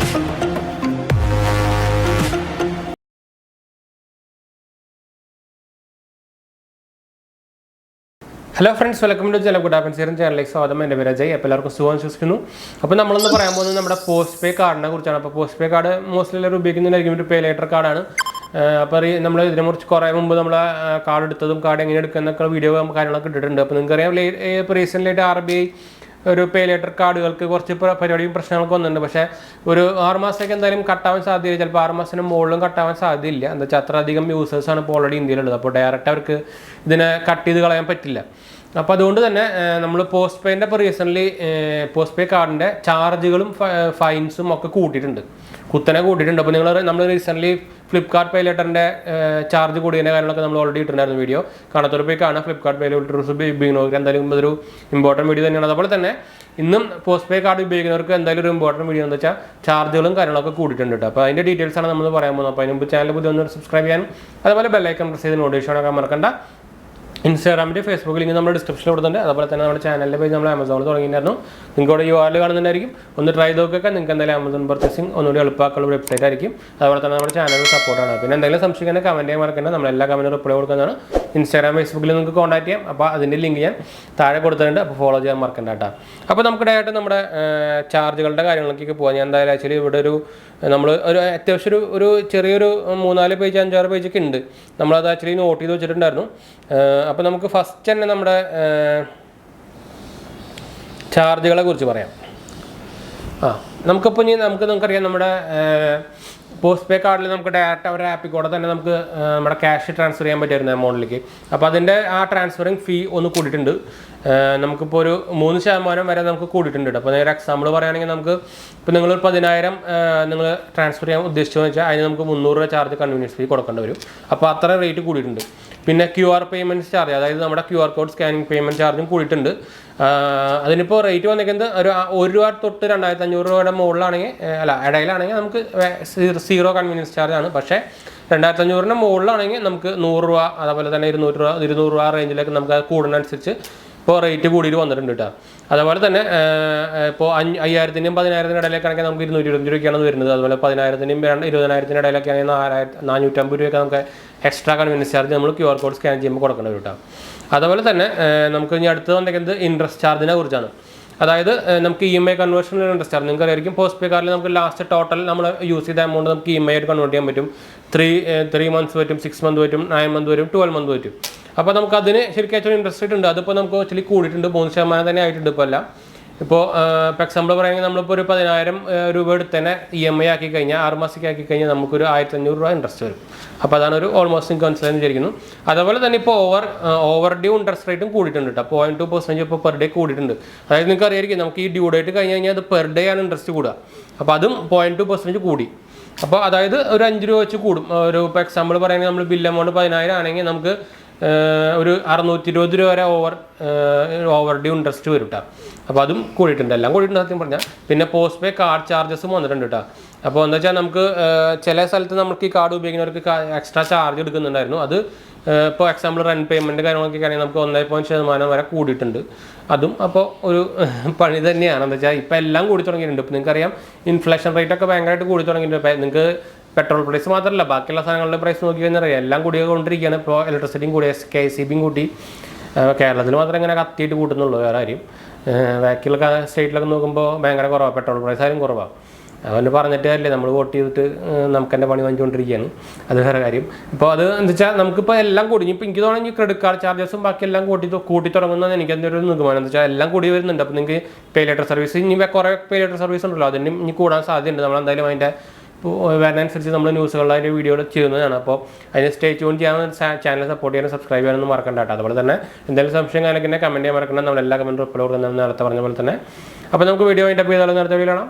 Hello friends, welcome to 𝙬𝙬𝙬𝙯 ചാനലിലേക്ക് സ്വാഗതം. എൻ്റെ പേര് അജയ്. എല്ലാവർക്കും സുഖം വിശ്വസിക്കുന്നു. അപ്പോൾ നമ്മളിന്ന് പറയാൻ പോകുന്നത് നമ്മുടെ പോസ്റ്റ് പേ കാർഡിനെ കുറിച്ചാണ്. അപ്പോൾ പോസ്റ്റ് പേ കാർഡ് മോസ്റ്റ്ലി എല്ലാവരും ഉപയോഗിക്കുന്നതായിരിക്കും ഒരു പേ ലേറ്റർ കാർഡാണ്. അപ്പോൾ നമ്മൾ ഇതിനെക്കുറിച്ച് കുറേ മുമ്പ് നമ്മൾ കാർഡ് എടുത്തതും കാർഡ് എങ്ങനെ എടുക്കുന്നൊക്കെ വീഡിയോ കാര്യങ്ങളൊക്കെ ഇട്ടിട്ടുണ്ട്. അപ്പോൾ നിങ്ങൾക്കറിയാം ഇപ്പോൾ റീസെൻ്റ്ലി ആയിട്ട് RBI ഒരു പേ ലേറ്റർ കാർഡുകൾക്ക് കുറച്ച് പരിപാടിയും പ്രശ്നങ്ങളൊക്കെ വന്നിട്ടുണ്ട്. പക്ഷേ ഒരു 6 മാസത്തേക്ക് എന്തായാലും കട്ടാവാൻ സാധ്യതയില്ല. ചിലപ്പോൾ 6 മാസത്തിന് മുകളിലും കട്ടാവാൻ സാധ്യതയില്ല. എന്താ വെച്ചാൽ അത്രയധികം യൂസേഴ്സാണ് ഇപ്പോൾ ഓൾറെഡി ഇന്ത്യയിലുള്ളത്. അപ്പോൾ ഡയറക്റ്റ് അവർക്ക് ഇതിനെ കട്ട് ചെയ്ത് കളയാൻ പറ്റില്ല. അപ്പോൾ അതുകൊണ്ട് തന്നെ നമ്മൾ പോസ്റ്റ് പേൻ്റെ ഇപ്പോൾ റീസെൻ്റ്ലി പോസ്റ്റ് പേ കാർഡിൻ്റെ ചാർജുകളും ഫൈൻസും ഒക്കെ കൂട്ടിയിട്ടുണ്ട്, കുത്തനെ കൂട്ടിയിട്ടുണ്ട്. അപ്പോൾ നമ്മൾ റീസെൻ്റ്ലി ഫ്ലിപ്കാർട്ട് പേ ലേറ്ററിൻ്റെ ചാർജ് കൂടിയതിൻ്റെ കാര്യങ്ങളൊക്കെ നമ്മൾ ഓൾറെഡി ഇട്ടിട്ടുണ്ടായിരുന്നു വീഡിയോ. കാണാത്തൊരു പോയി കാണാം. ഫ്ലിപ്കാർട്ട് പേ ലേറ്റർ ഉപയോഗിക്കുന്നവർക്ക് എന്തായാലും അതൊരു ഇമ്പോർട്ടൻറ്റ് വീഡിയോ തന്നെയാണ്. അതുപോലെ തന്നെ ഇന്നും പോസ്റ്റ് പേ കാർഡ് ഉപയോഗിക്കുന്നവർക്ക് എന്തായാലും ഒരു ഇമ്പോർട്ടൻറ്റ് വീഡിയോ എന്ന് വെച്ചാൽ ചാർജുകളും കാര്യങ്ങളൊക്കെ കൂടിയിട്ടുണ്ട്. അപ്പോൾ അതിൻ്റെ ഡീറ്റെയിൽസ് ആണ് നമ്മൾ പറയാൻ പോകുന്നത്. അപ്പോൾ അതിന് മുമ്പ് ചാനൽ പുതിയ ഒന്ന് സബ്സ്ക്രൈബ് ചെയ്യാനും അതുപോലെ ബെല്ലൈക്കൺ പ്രസ് ചെയ്ത് നോട്ടിഫിക്കേഷൻ ഒക്കെ മറക്കണ്ട. ഇൻസ്റ്റാഗ്രാമിൻ്റെ ഫേസ്ബുക്ക് ലിങ്ക് നമ്മുടെ ഡിസ്ക്രിപ്ഷനിൽ കൊടുത്തിട്ടുണ്ട്. അതുപോലെ തന്നെ നമ്മുടെ ചാനലിൻ്റെ പേജ് നമ്മൾ ആമസോണിൽ തുടങ്ങിയിട്ടുണ്ടായിരുന്നു. നിങ്ങൾക്ക് ഇവിടെ URL കാണുന്നുണ്ടായിരിക്കും. ഒന്ന് ട്രൈ ചെയ്തൊക്കെ നിങ്ങൾക്ക് എന്തായാലും ആമസോൺ പർച്ചേസിങ് ഒന്നുകൂടി എളുപ്പമാക്കുള്ള വെബ്സൈറ്റ് ആയിരിക്കും. അതുപോലെ തന്നെ നമ്മുടെ ചാനൽ സപ്പോർട്ടാണ്. പിന്നെ എന്തെങ്കിലും സംശയിക്കുന്ന കമൻറ്റ് ചെയ്യാൻ മറക്കണ്ട. നമ്മളെല്ലാ കമൻറ്റും റിപ്ലൈ കൊടുക്കുന്നതാണ്. ഇൻസ്റ്റാഗ്രാം ഫേസ്ബുക്കിൽ നിങ്ങൾക്ക് കോൺടാക്ട് ചെയ്യാം. അപ്പോൾ അതിൻ്റെ ലിങ്ക് ഞാൻ താഴെ കൊടുത്തിട്ടുണ്ട്. അപ്പോൾ ഫോളോ ചെയ്യാൻ മറക്കണ്ട കേട്ടോ. അപ്പോൾ നമുക്ക് ഡയറക്റ്റ് നമ്മുടെ ചാർജുകളുടെ കാര്യങ്ങളിലേക്കൊക്കെ പോകാം. ഞാൻ എന്തായാലും ആക്ച്വലി ഇവിടെ നമ്മൾ ഒരു അത്യാവശ്യം ഒരു ചെറിയൊരു 3-4 പേജ് 5-6 പേജൊക്കെ ഉണ്ട്. നമ്മളത് ആക്ച്വലി നോട്ട് ചെയ്ത് വെച്ചിട്ടുണ്ടായിരുന്നു. അപ്പോൾ നമുക്ക് ഫസ്റ്റ് തന്നെ നമ്മുടെ ചാർജുകളെ കുറിച്ച് പറയാം. നമുക്കറിയാം നമ്മുടെ പോസ്റ്റ് പേ കാർഡിൽ നമുക്ക് ഡയറക്റ്റ് അവരുടെ ആപ്പിൽ കൂടെ തന്നെ നമുക്ക് നമ്മുടെ ക്യാഷ് ട്രാൻസ്ഫർ ചെയ്യാൻ പറ്റുമായിരുന്നു എമൗണ്ടിലേക്ക്. അപ്പോൾ അതിൻ്റെ ആ ട്രാൻസ്ഫറിങ് ഫീ ഒന്ന് കൂടിയിട്ടുണ്ട്. നമുക്കിപ്പോൾ ഒരു 3% വരെ നമുക്ക് കൂടിയിട്ടുണ്ട്. അപ്പോൾ നേരെ എക്സാമ്പിൾ പറയുകയാണെങ്കിൽ നമുക്ക് ഇപ്പോൾ നിങ്ങളൊരു 10,000 നിങ്ങൾ ട്രാൻസ്ഫർ ചെയ്യാൻ ഉദ്ദേശിച്ചതെന്ന് വെച്ചാൽ അതിന് നമുക്ക് 300 രൂപ ചാർജ് കൺവീനിയൻസ് ഫീ കൊടുക്കേണ്ടി വരും. അപ്പോൾ അത്ര റേറ്റ് കൂടിയിട്ടുണ്ട്. പിന്നെ QR പേയ്മെൻറ്റ് ചാർജ്, അതായത് നമ്മുടെ QR കോഡ് സ്കാനിങ് പേയ്മെൻറ്റ് ചാർജും കൂടിയിട്ടുണ്ട്. അതിനിപ്പോൾ റേറ്റ് വന്നിരിക്കുന്നത് ഒരു 1 രൂപ തൊട്ട് 2,500 രൂപയുടെ മുകളിലാണെങ്കിൽ ഇടയിലാണെങ്കിൽ നമുക്ക് 0 കൺവീനിയൻസ് ചാർജാണ്. പക്ഷേ 2,500 മുകളിലാണെങ്കിൽ നമുക്ക് 100 രൂപ, അതുപോലെ തന്നെ 200 രൂപ റേഞ്ചിലേക്ക് നമുക്ക് അത് കൂടുന്നതനുസരിച്ച് ഇപ്പോൾ റേറ്റ് കൂടിയിട്ട് വന്നിട്ടുണ്ട് കേട്ടോ. അതുപോലെ തന്നെ ഇപ്പോൾ 5,000-നും 10,000-നും ഇടയിലേക്കാണെങ്കിൽ നമുക്ക് 225 രൂപയ്ക്കാണ് വരുന്നത്. അതുപോലെ 10,000-നും 20,000-നും ഇടയിലൊക്കെ ആണെങ്കിൽ 450 രൂപയൊക്കെ നമുക്ക് എക്സ്ട്രാ കൺവീനിയൻസ് ചാർജ് നമ്മൾ QR കോഡ് സ്കാൻ ചെയ്യുമ്പോൾ കൊടുക്കേണ്ടി വരും കേട്ടോ. അതുപോലെ തന്നെ നമുക്ക് ഇനി അടുത്ത് വന്നിരിക്കുന്നത് ഇൻട്രസ്റ്റ് ചാർജിനെ കുറിച്ചാണ്. അതായത് നമുക്ക് EMI കൺവേർഷനിൽ ഇൻട്രസ്റ്റ് ചാർജ് നിങ്ങൾക്ക് അറിയായിരിക്കും. പോസ്റ്റ് പേ കാർഡിൽ നമുക്ക് ലാസ്റ്റ് ടോട്ടൽ നമ്മൾ യൂസ് ചെയ്ത എമൗണ്ട് നമുക്ക് EMI ആയിട്ട് കൺവേർട്ട് ചെയ്യാൻ പറ്റും. 3 months പറ്റും, 6 months പറ്റും, 9 months വരും, 12 months പറ്റും. അപ്പോൾ നമുക്ക് അതിന് ശരിക്കും ആക്ച്വലി ഇൻട്രസ്റ്റ് റേറ്റ് ഉണ്ട്. അതിപ്പോൾ നമുക്ക് ആക്ച്വലി കൂടിയിട്ടുണ്ട്, 3% തന്നെ ആയിട്ടുണ്ട്. ഇപ്പോൾ എല്ലാം ഇപ്പോൾ എക്സാമ്പിൾ പറയുകയാണെങ്കിൽ നമ്മളിപ്പോൾ ഒരു 10,000 രൂപ എടുത്ത് തന്നെ EMI ആക്കി കഴിഞ്ഞാൽ 6 മാസത്തേക്ക് ആക്കി കഴിഞ്ഞാൽ നമുക്കൊരു 1,500 രൂപ ഇൻട്രസ്റ്റ് വരും. അപ്പോൾ അതാണ് ഒരു ഓൾമോസ്റ്റ് നിങ്ങൾക്ക് മനസ്സിലായെന്ന് വിചാരിക്കുന്നു. അതുപോലെ തന്നെ ഇപ്പോൾ ഓവർ ഡ്യൂ ഇൻട്രസ്റ്റ് റേറ്റും കൂടിയിട്ടുണ്ട് കേട്ടോ. 0.2% ഇപ്പോൾ പെർ ഡേ കൂടിയിട്ടുണ്ട്. അതായത് നിങ്ങൾക്ക് അറിയായിരിക്കും നമുക്ക് ഈ ഡ്യൂ ഡേറ്റ് കഴിഞ്ഞ് കഴിഞ്ഞാൽ അത് പെർ ഡേ ആണ് ഇൻട്രസ്റ്റ് കൂടുക. അപ്പോൾ അതും 0.2% കൂടി. അപ്പോൾ അതായത് ഒരു 5 രൂപ വെച്ച് കൂടും. ഒരു ഇപ്പോൾ എക്സാമ്പിൾ പറയുകയാണെങ്കിൽ നമ്മൾ ബിൽ എമൗണ്ട് 10,000 ആണെങ്കിൽ നമുക്ക് ഒരു 620 രൂപ വരെ ഓവർ ഡ്യൂ ഇൻട്രസ്റ്റ് വരും കേട്ടോ. അപ്പോൾ അതും കൂടിയിട്ടുണ്ട്, എല്ലാം കൂടിയിട്ടുണ്ട് സത്യം പറഞ്ഞാൽ. പിന്നെ പോസ്റ്റ് പേ കാർഡ് ചാർജസും വന്നിട്ടുണ്ട് കേട്ടോ. അപ്പോൾ എന്താ വെച്ചാൽ നമുക്ക് ചില സ്ഥലത്ത് നമുക്ക് ഈ കാർഡ് ഉപയോഗിക്കുന്നവർക്ക് എക്സ്ട്രാ ചാർജ് എടുക്കുന്നുണ്ടായിരുന്നു. അത് ഇപ്പോൾ എക്സാമ്പിൾ റെൻറ്റ് പേയ്മെൻറ്റ് കാര്യങ്ങളൊക്കെ ആണെങ്കിൽ നമുക്ക് 1% വരെ കൂടിയിട്ടുണ്ട്. അതും അപ്പോൾ ഒരു പണി തന്നെയാണ്. എന്താ വെച്ചാൽ ഇപ്പോൾ എല്ലാം കൂടി തുടങ്ങിയിട്ടുണ്ട്. ഇപ്പോൾ നിങ്ങൾക്കറിയാം ഇൻഫ്ലേഷൻ റേറ്റ് ഒക്കെ ഭയങ്കരമായിട്ട് കൂടി തുടങ്ങിയിട്ടുണ്ട്. ഇപ്പോൾ നിങ്ങൾക്ക് പെട്രോൾ പ്രൈസ് മാത്രമല്ല ബാക്കിയുള്ള സാധനങ്ങളുടെ പ്രൈസ് നോക്കി കഴിഞ്ഞാൽ അറിയാം എല്ലാം കൂടിക്കൊണ്ടിരിക്കുകയാണ്. ഇപ്പോൾ ഇലക്ട്രിസിറ്റിയും കൂടി, KCBയും കൂട്ടി. കേരളത്തിൽ മാത്രം ഇങ്ങനെ കത്തിയിട്ട് കൂട്ടുന്നുള്ളൂ, വേറെ കാര്യം. ബാക്കിയുള്ള സ്റ്റേറ്റിലൊക്കെ നോക്കുമ്പോൾ ഭയങ്കര കുറവാണ്, പെട്രോൾ പ്രൈസ് ആയാലും കുറവാണ്. അതുകൊണ്ട് പറഞ്ഞിട്ട് കാര്യമില്ല, നമ്മൾ വോട്ട് ചെയ്തിട്ട് നമുക്ക് തന്നെ പണി വാങ്ങിച്ചുകൊണ്ടിരിക്കുകയാണ്, അത് വേറെ കാര്യം. ഇപ്പോൾ അത് എന്താ വെച്ചാൽ നമുക്കിപ്പോൾ എല്ലാം കൂടി ഇപ്പോൾ എനിക്ക് തോന്നുന്നു ക്രെഡിറ്റ് കാർഡ് ചാർജസും ബാക്കി എല്ലാം കൂട്ടി തുടങ്ങുന്നതെന്ന് എനിക്ക് അതിൻ്റെ ഒരു നിഗമനം. എന്താ വെച്ചാൽ എല്ലാം കൂടി വരുന്നുണ്ട്. അപ്പോൾ നിങ്ങൾക്ക് പേ ലേറ്റർ സർവീസ് ഇനി കുറേ പേ ലേറ്റർ സർവീസ് ഉണ്ടല്ലോ, അതിന് ഇനി കൂടാൻ സാധ്യതയുണ്ട്. നമ്മളെന്തായാലും അതിൻ്റെ വരുന്നതനുസരിച്ച് നമ്മൾ ന്യൂസുകളിൽ അതിൻ്റെ വീഡിയോകൾ ചെയ്യുന്നതാണ്. അപ്പോൾ അതിന് സ്റ്റേ ട്യൂൺ ചെയ്യാൻ ചാനൽ സപ്പോർട്ട് ചെയ്യാനും സബ്സ്ക്രൈബ് ചെയ്യാനൊന്നും മറക്കണ്ട കേട്ടോ. അതുപോലെ തന്നെ എന്തെങ്കിലും സംശയം കാര്യമൊക്കെ കമൻറ്റ് ചെയ്യാൻ മറക്കണം. നമ്മളെല്ലാ കമൻറ്റും റിപ്ലൈ കൊടുക്കുന്നത് നേരത്തെ പറഞ്ഞ പോലെ തന്നെ. അപ്പോൾ നമുക്ക് വീഡിയോ അതിൻ്റെ പേര് നേരത്തെ വീഡിയോ കാണാം.